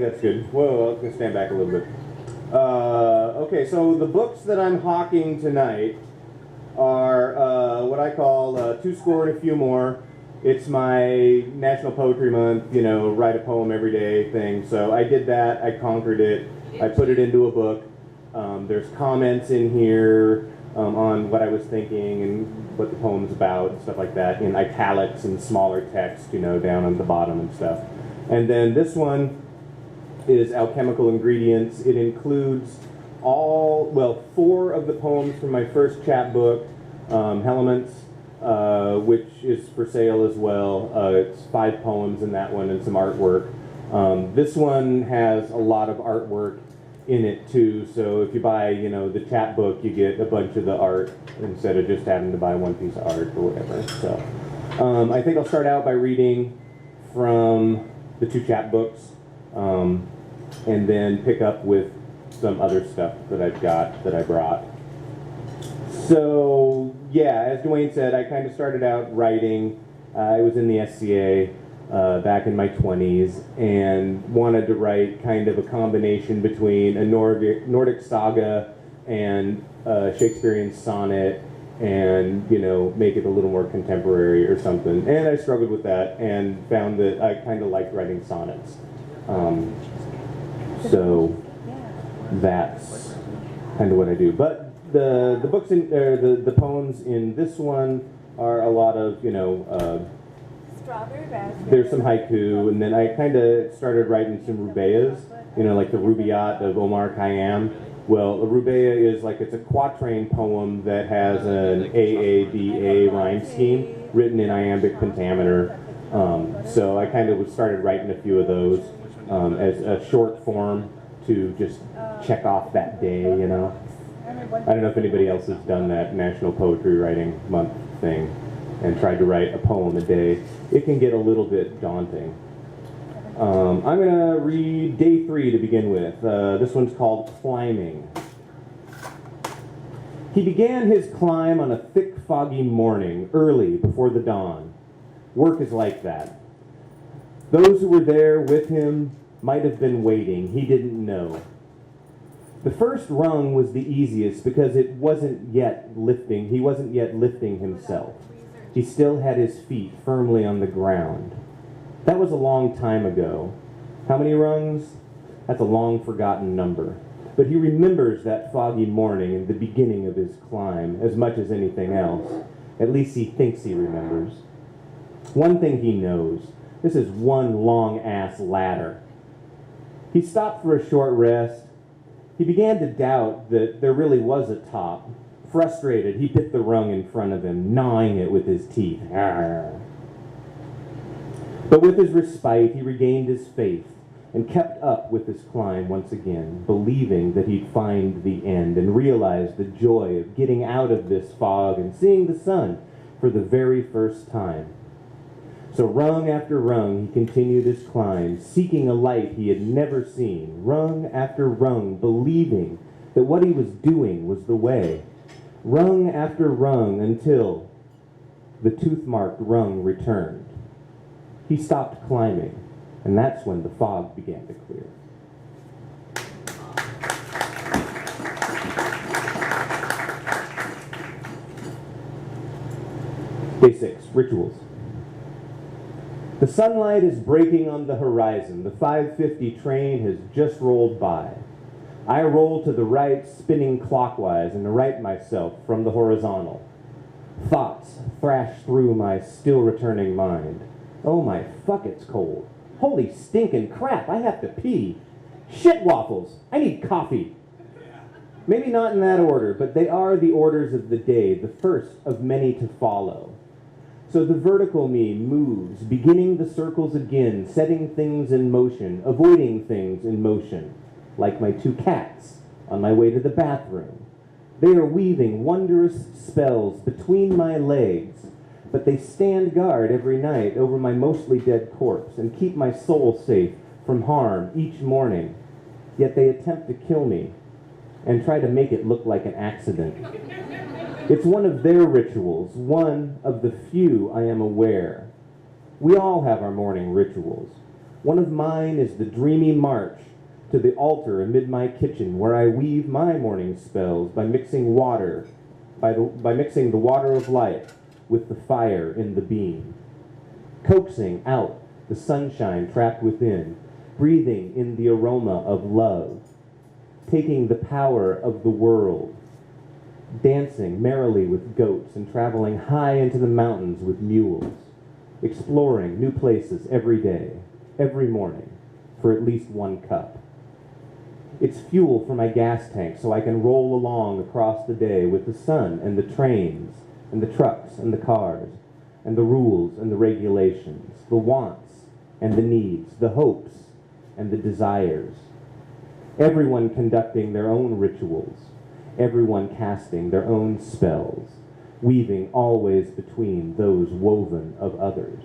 that's good. Whoa, I'm going to stand back a little bit. Okay, so the books that I'm hawking tonight are what I call Two Score and a Few More. It's my National Poetry Month, write a poem every day thing. So I did that, I conquered it, I put it into a book. There's comments in here on what I was thinking and what the poem's about and stuff like that, in italics and smaller text, down on the bottom and stuff. And then this one is Alchemical Ingredients. It includes four of the poems from my first chapbook, Elements, which is for sale as well. It's 5 poems in that one and some artwork. This one has a lot of artwork in it too, so if you buy, the chapbook, you get a bunch of the art instead of just having to buy one piece of art or whatever. So I think I'll start out by reading from the 2 chapbooks, and then pick up with some other stuff that I've got that I brought. So yeah, as Dwayne said, I kind of started out writing. I was in the SCA back in my 20s and wanted to write kind of a combination between a Nordic saga and a Shakespearean sonnet, and make it a little more contemporary or something. And I struggled with that and found that I kind of liked writing sonnets. So that's kind of what I do. But the books the poems in this one are a lot of strawberry raspberry. There's some haiku, and then I kind of started writing some rubaiyas, like the Rubaiyat of Omar Khayyam. Well, a rubaiyat is it's a quatrain poem that has an AABA rhyme scheme written in iambic pentameter. So I kind of started writing a few of those as a short form to just check off that day, I don't know if anybody else has done that National Poetry Writing Month thing and tried to write a poem a day. It can get a little bit daunting. I'm going to read day 3 to begin with. This one's called Climbing. He began his climb on a thick, foggy morning, early before the dawn. Work is like that. Those who were there with him might have been waiting. He didn't know. The first rung was the easiest because it wasn't yet lifting. He wasn't yet lifting himself. He still had his feet firmly on the ground. That was a long time ago. How many rungs? That's a long forgotten number. But he remembers that foggy morning and the beginning of his climb as much as anything else. At least he thinks he remembers. One thing he knows, this is one long-ass ladder. He stopped for a short rest. He began to doubt that there really was a top. Frustrated, he bit the rung in front of him, gnawing it with his teeth. Arr. But with his respite, he regained his faith and kept up with his climb once again, believing that he'd find the end and realize the joy of getting out of this fog and seeing the sun for the very first time. So rung after rung, he continued his climb, seeking a light he had never seen, rung after rung, believing that what he was doing was the way. Rung after rung until the tooth-marked rung returned. He stopped climbing, and that's when the fog began to clear. Day 6, Rituals. The sunlight is breaking on the horizon. The 5:50 train has just rolled by. I roll to the right, spinning clockwise, and right myself from the horizontal. Thoughts thrash through my still-returning mind. Oh my fuck, it's cold. Holy stinking crap, I have to pee. Shit waffles, I need coffee. Maybe not in that order, but they are the orders of the day, the first of many to follow. So the vertical me moves, beginning the circles again, setting things in motion, avoiding things in motion, like my 2 cats on my way to the bathroom. They are weaving wondrous spells between my legs, but they stand guard every night over my mostly dead corpse and keep my soul safe from harm each morning. Yet they attempt to kill me and try to make it look like an accident. It's one of their rituals, one of the few I am aware. We all have our morning rituals. One of mine is the dreamy march to the altar amid my kitchen, where I weave my morning spells by mixing mixing the water of life with the fire in the beam, coaxing out the sunshine trapped within, breathing in the aroma of love, taking the power of the world, dancing merrily with goats and traveling high into the mountains with mules, exploring new places every day, every morning, for at least one cup. It's fuel for my gas tank so I can roll along across the day with the sun and the trains and the trucks and the cars and the rules and the regulations, the wants and the needs, the hopes and the desires. Everyone conducting their own rituals, everyone casting their own spells, weaving always between those woven of others,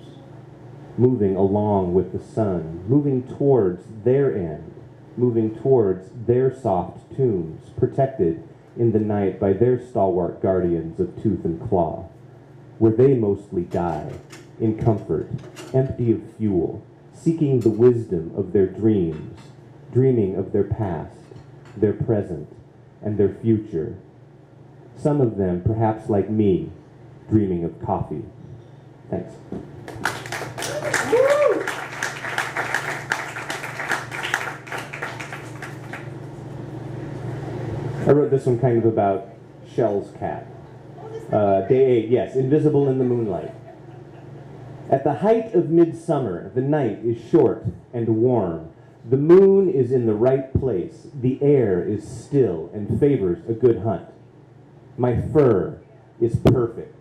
moving along with the sun, moving towards their end, moving towards their soft tombs, protected in the night by their stalwart guardians of tooth and claw, where they mostly die, in comfort, empty of fuel, seeking the wisdom of their dreams, dreaming of their past, their present, and their future. Some of them, perhaps like me, dreaming of coffee. Thanks. I wrote this one kind of about Shell's cat. Day 8, yes, invisible in the moonlight. At the height of midsummer, the night is short and warm. The moon is in the right place. The air is still and favors a good hunt. My fur is perfect.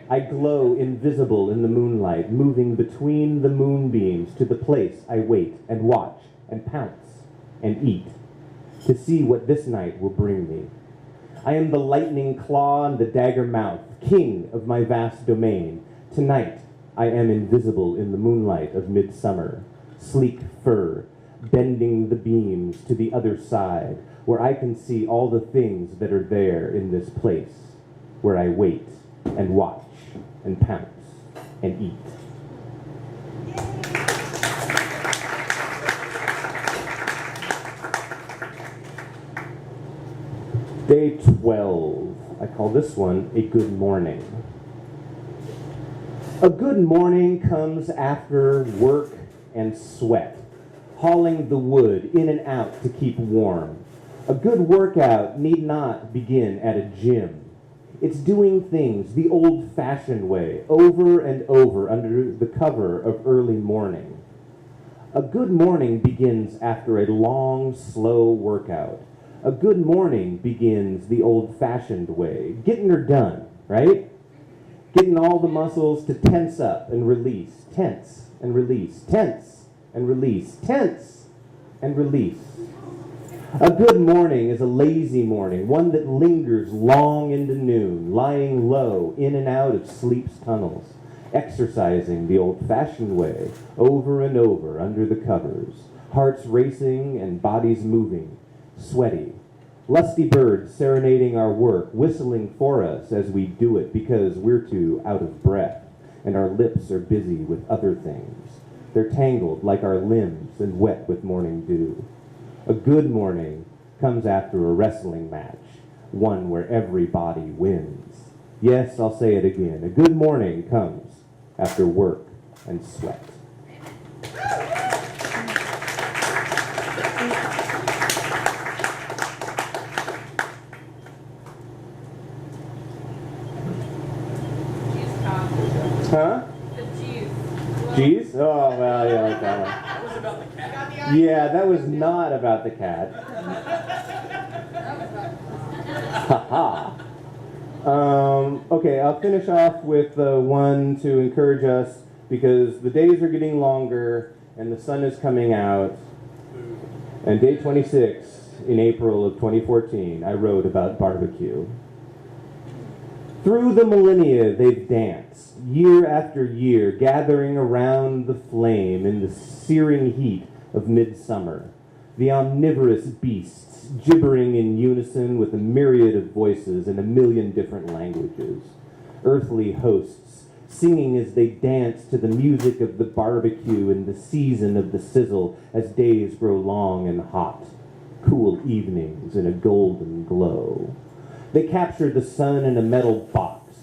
I glow invisible in the moonlight, moving between the moonbeams to the place I wait and watch and pounce and eat, to see what this night will bring me. I am the lightning claw and the dagger mouth, king of my vast domain. Tonight, I am invisible in the moonlight of midsummer, sleek fur, bending the beams to the other side, where I can see all the things that are there in this place, where I wait and watch and pounce and eat. Day 12. I call this one a good morning. A good morning comes after work and sweat, hauling the wood in and out to keep warm. A good workout need not begin at a gym. It's doing things the old-fashioned way, over and over under the cover of early morning. A good morning begins after a long, slow workout. A good morning begins the old-fashioned way, getting her done, right? Getting all the muscles to tense up and release, tense and release, tense and release, tense and release. A good morning is a lazy morning, one that lingers long into noon, lying low in and out of sleep's tunnels, exercising the old-fashioned way, over and over under the covers, hearts racing and bodies moving, sweaty. Lusty birds serenading our work, whistling for us as we do it because we're too out of breath and our lips are busy with other things. They're tangled like our limbs and wet with morning dew. A good morning comes after a wrestling match, one where everybody wins. Yes, I'll say it again. A good morning comes after work and sweat. Huh? The Jews. Cheese? Oh, well, yeah, like that one. That was about the cat. Yeah, that was not about the cat. Ha ha. Okay, I'll finish off with one to encourage us because the days are getting longer and the sun is coming out. And day 26 in April of 2014, I wrote about barbecue. Through the millennia, they've danced, year after year, gathering around the flame in the searing heat of midsummer. The omnivorous beasts, gibbering in unison with a myriad of voices in a million different languages. Earthly hosts, singing as they dance to the music of the barbecue and the season of the sizzle as days grow long and hot, cool evenings in a golden glow. They capture the sun in a metal box.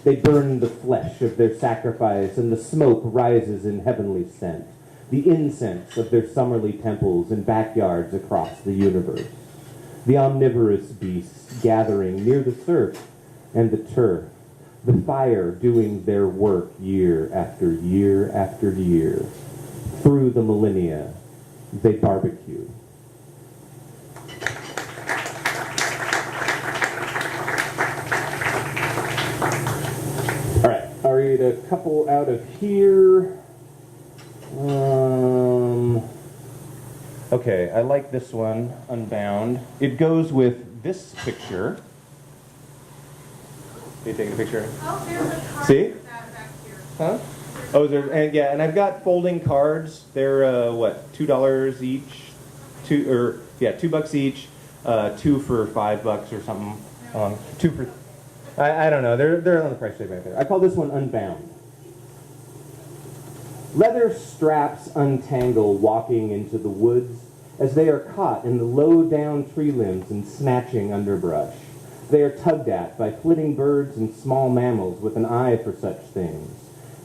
They burn the flesh of their sacrifice, and the smoke rises in heavenly scent, the incense of their summerly temples and backyards across the universe. The omnivorous beasts gathering near the surf and the turf, the fire doing their work year after year after year. Through the millennia, they barbecue. All right, I'll read a couple out of here. Okay, I like this one, Unbound. It goes with this picture. Are you taking a picture? Oh, there's a card. See? Back here. Huh? Oh, and I've got folding cards. They're what, $2 each? $2 each. 2 for $5 or something. 2 for, I don't know. They're on the price tag right there. I call this one Unbound. Leather straps untangle walking into the woods as they are caught in the low-down tree limbs and snatching underbrush. They are tugged at by flitting birds and small mammals with an eye for such things.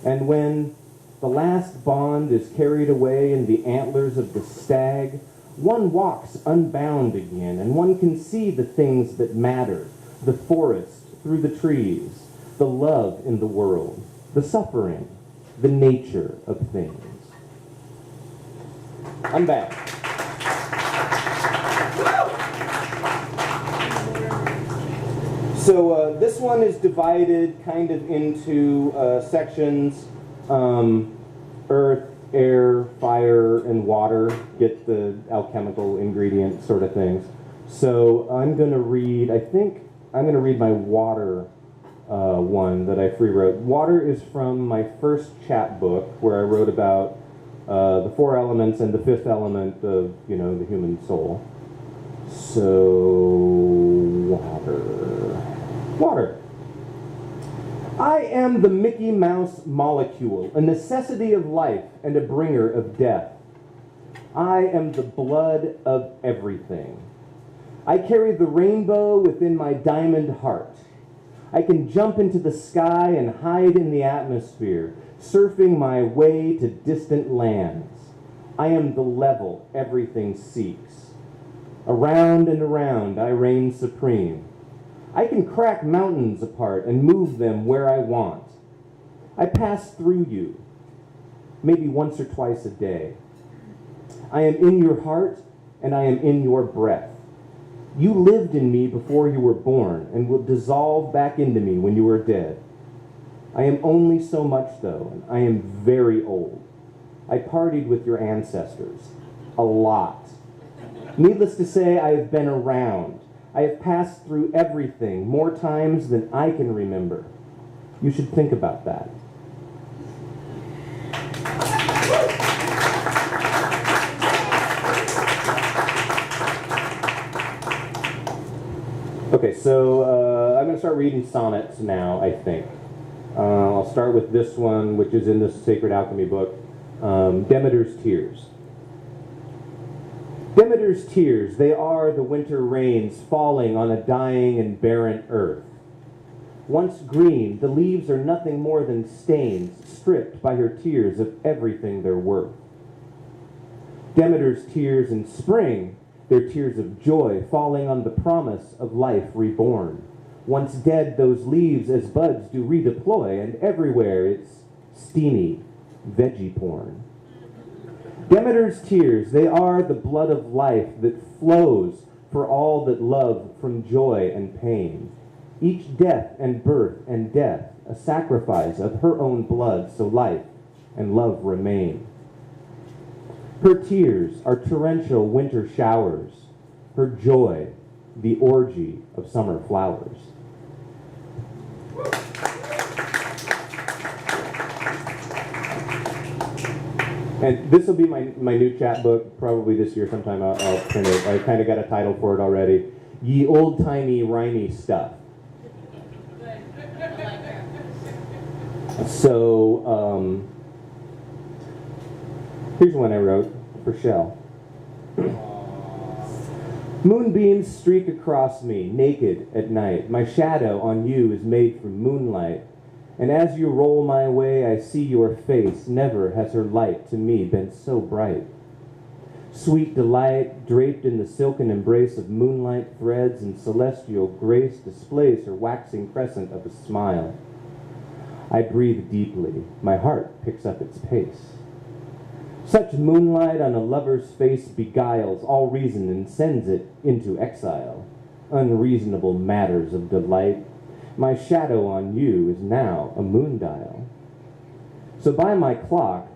And when the last bond is carried away in the antlers of the stag, one walks unbound again, and one can see the things that matter, the forest through the trees, the love in the world, the suffering, the nature of things. I'm back. So this one is divided kind of into sections, earth, air, fire, and water, get the alchemical ingredient sort of things. So I'm going to read, my water one that I free wrote. Water is from my first chapbook where I wrote about the 4 elements and the 5th element of, the human soul. So, water. I am the Mickey Mouse molecule, a necessity of life and a bringer of death. I am the blood of everything. I carry the rainbow within my diamond heart. I can jump into the sky and hide in the atmosphere, surfing my way to distant lands. I am the level everything seeks. Around and around I reign supreme. I can crack mountains apart and move them where I want. I pass through you, maybe once or twice a day. I am in your heart and I am in your breath. You lived in me before you were born and will dissolve back into me when you are dead. I am only so much, though, and I am very old. I partied with your ancestors. A lot. Needless to say, I have been around. I have passed through everything more times than I can remember. You should think about that. Okay, so I'm going to start reading sonnets now, I think. I'll start with this one, which is in the Sacred Alchemy book, Demeter's Tears. Demeter's tears, they are the winter rains falling on a dying and barren earth. Once green, the leaves are nothing more than stains, stripped by her tears of everything they're worth. Demeter's tears in spring, they're tears of joy falling on the promise of life reborn. Once dead, those leaves as buds do redeploy, and everywhere it's steamy veggie porn. Demeter's tears, they are the blood of life that flows for all that love from joy and pain. Each death and birth and death, a sacrifice of her own blood, so life and love remain. Her tears are torrential winter showers, her joy, the orgy of summer flowers. And this will be my new chapbook, probably this year sometime. I'll print it. I kind of got a title for it already. Ye old-timey, rhymey stuff. So, here's one I wrote for Shell. Moonbeams streak across me, naked at night. My shadow on you is made from moonlight. And as you roll my way, I see your face. Never has her light to me been so bright. Sweet delight, draped in the silken embrace of moonlight threads and celestial grace, displays her waxing crescent of a smile. I breathe deeply. My heart picks up its pace. Such moonlight on a lover's face beguiles all reason and sends it into exile. Unreasonable matters of delight. My shadow on you is now a moondial. So by my clock,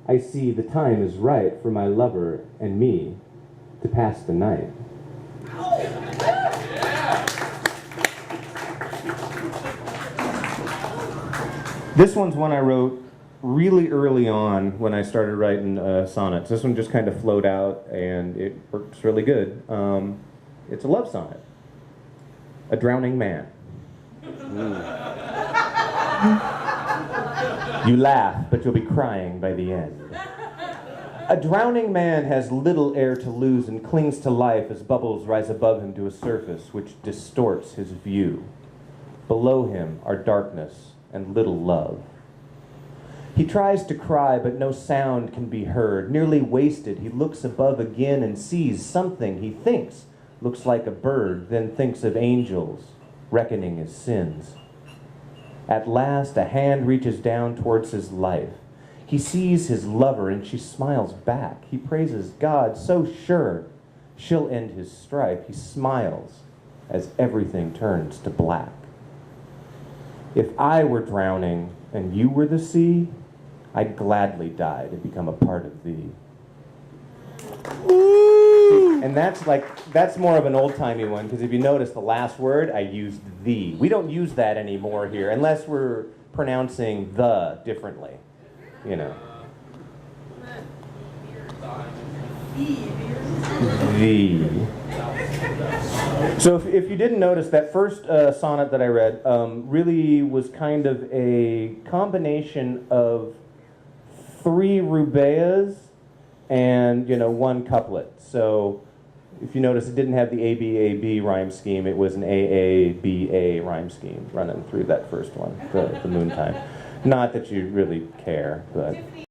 I see the time is right for my lover and me to pass the night. This one's one I wrote really early on when I started writing sonnets. This one just kind of flowed out and it works really good. It's a love sonnet. A drowning man. You laugh, but you'll be crying by the end. A drowning man has little air to lose and clings to life as bubbles rise above him to a surface which distorts his view. Below him are darkness and little love. He tries to cry, but no sound can be heard. Nearly wasted, he looks above again and sees something he thinks looks like a bird, then thinks of angels, reckoning his sins. At last, a hand reaches down towards his life. He sees his lover, and she smiles back. He praises God, so sure she'll end his strife. He smiles as everything turns to black. If I were drowning and you were the sea, I'd gladly die to become a part of thee. See, and that's more of an old-timey one, because if you notice the last word, I used thee. We don't use that anymore here, unless we're pronouncing the differently, you know. The. So if you didn't notice, that first sonnet that I read really was kind of a combination of 3 rubaiyas and, one couplet. So if you notice, it didn't have the A-B-A-B rhyme scheme. It was an A-A-B-A rhyme scheme running through that first one, the Moontime. Not that you really care, but... Tiffany